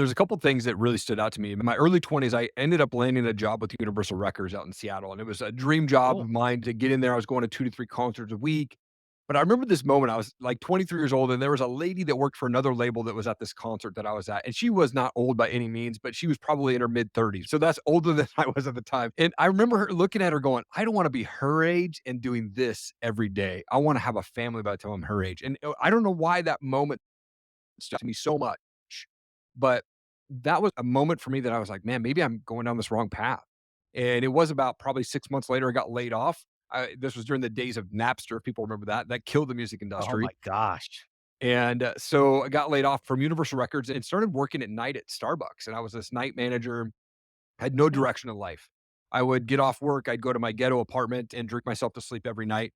There's a couple things that really stood out to me. In my early 20s, I ended up landing a job with Universal Records out in Seattle, and it was a dream job Cool. of mine to get in there. I was going to 2 to 3 concerts a week. But I remember this moment, I was like 23 years old, and there was a lady that worked for another label that was at this concert that I was at, and she was not old by any means, but she was probably in her mid-30s. So that's older than I was at the time. And I remember her looking at her going, "I don't wanna be her age and doing this every day. I wanna have a family by the time I'm her age." And, I don't know why that moment stuck to me so much, but that was a moment for me that I was like, "Man, maybe I'm going down this wrong path." And it was about probably 6 months later, I got laid off. This was during the days of Napster, if people remember that. That killed the music Oh industry. my gosh. And, so I got laid off from Universal Records and started working at night at Starbucks, and I was this night manager, had no Hmm. direction in life. I would get off work, I'd go to my ghetto apartment and drink myself to sleep every night.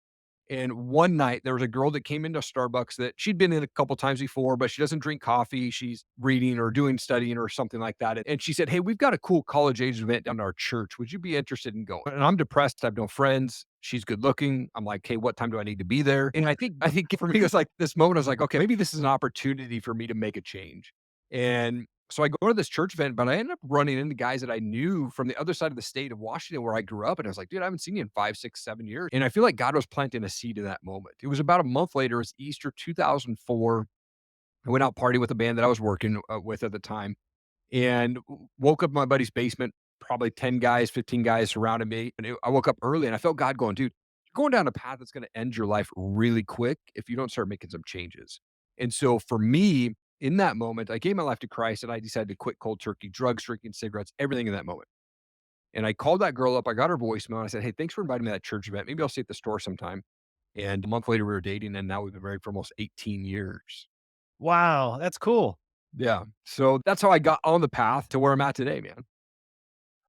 And one night, there was a girl that came into Starbucks that she'd been in a couple times before, but she doesn't drink coffee. She's reading or doing studying or something like that. And she said, "Hey, we've got a cool college age event down at our church. Would you be interested in going?" And I'm depressed. I have no friends. She's good looking. I'm like, "Hey, what time do I need to be there?" And I think for me, it was like this moment. I was like, "Okay, maybe this is an opportunity for me to make a change." And so I go to this church event, but I ended up running into guys that I knew from the other side of the state of Washington where I grew up. And I was like, dude, I haven't seen you in 5, 6, 7 years. And I feel like God was planting a seed in that moment. It was about a month later, it was Easter 2004. I went out party with a band that I was working with at the time and woke up in my buddy's basement, probably 10 guys, 15 guys surrounded me. And I woke up early and I felt God going, dude, you're going down a path that's going to end your life really quick if you don't start making some changes. And so for me, in that moment, I gave my life to Christ and I decided to quit cold turkey, drugs, drinking, cigarettes, everything in that moment. And I called that girl up. I got her voicemail. And I said, "Hey, thanks for inviting me to that church event. Maybe I'll see you at the store sometime." And a month later, we were dating, and now we've been married for almost 18 years. Wow, that's cool. Yeah. So that's how I got on the path to where I'm at today, man.